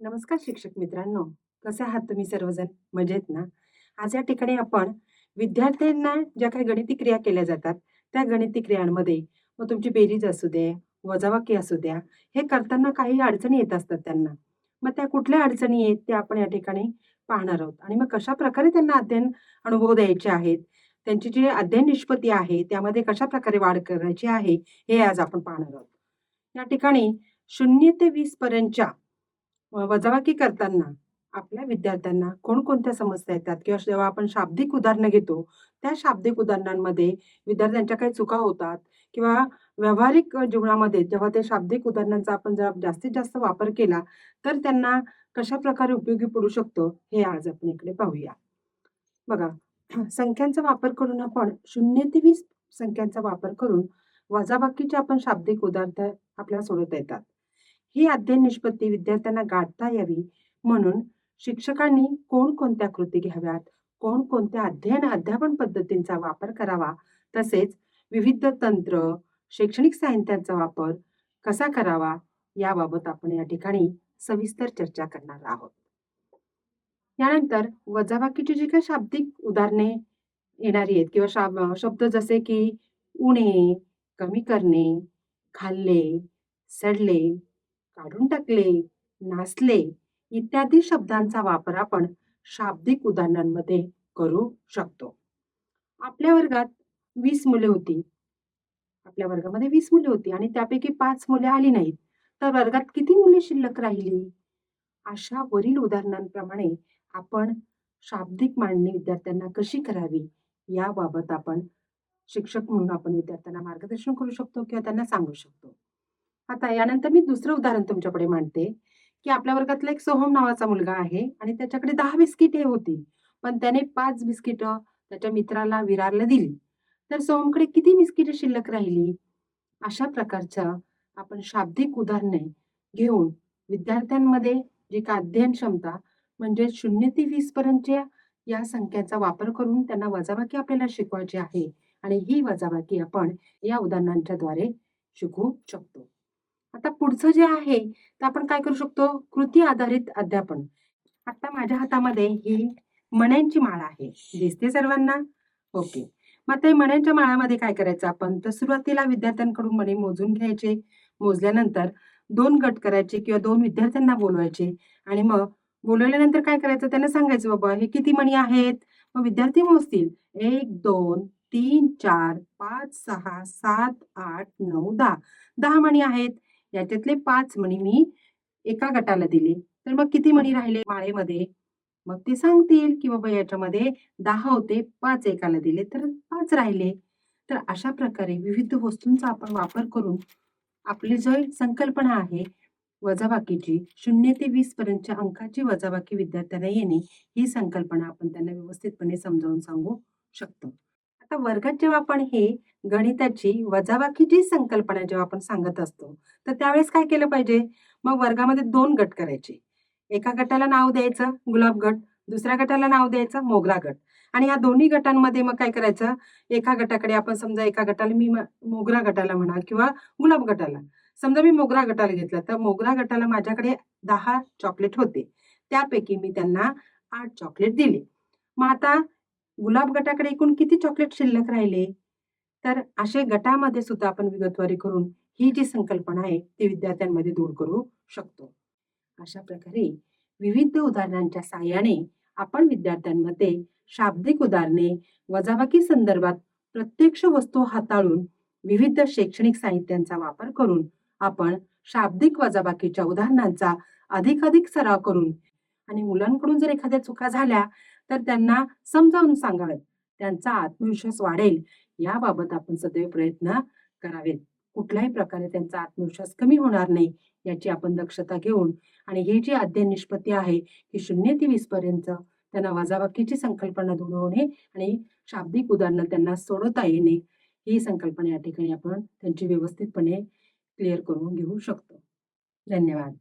नमस्कार शिक्षक मित्रांनो, कसे आहात तुम्ही सर्वजण? मजेत ना? आज या ठिकाणी आपण विद्यार्थ्यांना ज्या काही गणिती क्रिया केल्या जातात, त्या गणिती क्रियांमध्ये मग तुमची बेरीज असू दे, वजाबाकी असू द्या, हे करताना काही अडचणी येत असतात त्यांना. मग त्या कुठल्या अडचणी आहेत त्या आपण या ठिकाणी पाहणार आहोत आणि मग कशाप्रकारे त्यांना अध्ययन अनुभव द्यायचे आहेत, त्यांची जी अध्ययन निष्पत्ती आहे, त्यामध्ये कशाप्रकारे वाढ करायची आहे, हे आज आपण पाहणार आहोत. या ठिकाणी 0 ते 20 पर्यंतच्या वजाबाकी करताना आपल्या विद्यार्थ्यांना कोणकोणत्या समस्या येतात किंवा जेव्हा आपण शाब्दिक उदाहरणं घेतो, त्या शाब्दिक उदाहरणांमध्ये विद्यार्थ्यांच्या काही चुका होतात किंवा व्यावहारिक जीवनामध्ये जेव्हा ते शाब्दिक उदाहरणांचा आपण जर जास्तीत जास्त वापर केला, तर त्यांना कशाप्रकारे उपयोगी पडू शकतो, हे आज आपण इकडे पाहूया. बघा, संख्यांचा वापर करून आपण 0 ते 20 संख्यांचा वापर करून वजाबाकीचे आपण शाब्दिक उदाहरण आपल्याला सोडवता येतात. ही अध्ययन निष्पत्ती विद्यार्थ्यांना गाठता यावी म्हणून शिक्षकांनी कोणकोणत्या कृती घ्याव्यात, कोणकोणत्या अध्यापन पद्धतींचा वापर करावा, तसेच विविध तंत्र, शैक्षणिक साहित्याचा वापर कसा करावा, याबाबत आपण या ठिकाणी सविस्तर चर्चा करणार आहोत. यानंतर वजाबाकीची जी काही शाब्दिक उदाहरणे येणारी आहेत किंवा शब्द जसे की उणे, कमी करणे, खाल्ले, सडले, काढून टाकले, नासले इत्यादी शब्दांचा वापर आपण शाब्दिक उदाहरणांमध्ये करू शकतो. आपल्या वर्गात 20 मुले होती. आपल्या वर्गामध्ये 20 मुले होती आणि त्यापैकी 5 मुले आली नाहीत. तर वर्गात किती मुले शिल्लक राहिली? अशा वरील उदाहरणांप्रमाणे आपण शाब्दिक मांडणी विद्यार्थ्यांना कशी करावी, याबाबत आपण शिक्षक म्हणून आपण विद्यार्थ्यांना मार्गदर्शन करू शकतो किंवा त्यांना सांगू शकतो. आता यानंतर मी दुसरं उदाहरण तुमच्यापुढे मांडते, की आपल्या वर्गातला एक सोहम नावाचा मुलगा आहे आणि त्याच्याकडे 10 बिस्किटे होती. पण त्याने 5 बिस्किटं त्याच्या मित्राला विरारला दिली. तर सोहमकडे किती बिस्किटे शिल्लक राहिली? अशा प्रकारच्या आपण शाब्दिक उदाहरणे घेऊन विद्यार्थ्यांमध्ये जी का अध्ययन क्षमता म्हणजे 0 ते 20 पर्यंतच्या या संख्याचा वापर करून त्यांना वजाबाकी आपल्याला शिकवायची आहे आणि ही वजाबाकी आपण या उदाहरणांच्याद्वारे शिकवू शकतो. आता पुढचं जे आहे, तर आपण काय करू शकतो? कृती आधारित अध्यापन. आता माझ्या हातामध्ये ही मण्यांची माळ आहे. दिसते सर्वांना? ओके. मग ते मण्यांच्या माळामध्ये काय करायचं आपण? तर सुरुवातीला विद्यार्थ्यांकडून मणी मोजून घ्यायचे. मोजल्यानंतर 2 गट करायचे किंवा 2 विद्यार्थ्यांना बोलवायचे आणि मग बोलवल्यानंतर काय करायचं? त्यांना सांगायचं, "बाबा हे किती मणी आहेत?" मग विद्यार्थी मोजतील. 1, 2, 3, 4, 5, 6, 7, 8, 9, 10. 10 मणी आहेत. याच्यातले 5 मणी मी एका गटाला दिले. तर मग किती मणी राहिले माळेमध्ये? मग ते सांगतील, की बाबा याच्यामध्ये 10 होते, 5 एकाला दिले, तर 5 राहिले. तर अशा प्रकारे विविध वस्तूंचा आपण वापर करून आपली जी संकल्पना आहे वजाबाकीची 0 ते 20 पर्यंतच्या अंकाची वजाबाकी विद्यार्थ्यांना येणे, ही संकल्पना आपण त्यांना व्यवस्थितपणे समजावून सांगू शकतो. आता वर्गात जेव्हा आपण हे गणिताची वजाबाकीची संकल्पना जेव्हा आपण सांगत असतो, तर त्यावेळेस काय केलं पाहिजे? मग वर्गामध्ये 2 गट करायचे. एका गटाला नाव द्यायचं गुलाब गट, दुसऱ्या गटाला नाव द्यायचं मोगरा गट आणि या दोन्ही गटांमध्ये मग काय करायचं? एका गटाकडे आपण समजा एका गटाला मी मोगरा गटाला म्हणा किंवा गुलाब गटाला. समजा मी मोगरा गटाला घेतला, तर मोगरा गटाला माझ्याकडे 10 चॉकलेट होते. त्यापैकी मी त्यांना 8 चॉकलेट दिले. मग आता गुलाब गटाकडे एकूण किती चॉकलेट शिल्लक राहिले? तर असे गटामध्ये सुद्धा आपण विगतवारी करून ही जी संकल्पना आहे, ती विद्यार्थ्यांमध्ये दूर करू शकतो. अशा प्रकारे विविध उदाहरणांच्या साहाय्याने आपण विद्यार्थ्यांमध्ये शाब्दिक उदाहरणे, वजाबाकी संदर्भात प्रत्यक्ष वस्तू हाताळून विविध शैक्षणिक साहित्यांचा वापर करून आपण शाब्दिक वजाबाकीच्या उदाहरणांचा अधिकाधिक सराव करून आणि मुलांकडून जर एखाद्या चुका झाल्या तर त्यांना समजावून सांगाव्यात. त्यांचा आत्मविश्वास वाढेल याबाबत आपण सदैव प्रयत्न करावेत. कुठल्याही प्रकारे त्यांचा आत्मविश्वास कमी होणार नाही याची आपण दक्षता घेऊन आणि ही जी अध्ययन निष्पत्ती आहे ही 0 ते 20 पर्यंत त्यांना वजाबाकीची संकल्पना जुळवणे आणि शाब्दिक उदाहरणं त्यांना सोडवता येणे ही संकल्पना या ठिकाणी आपण त्यांची व्यवस्थितपणे क्लिअर करून घेऊ शकतो. धन्यवाद.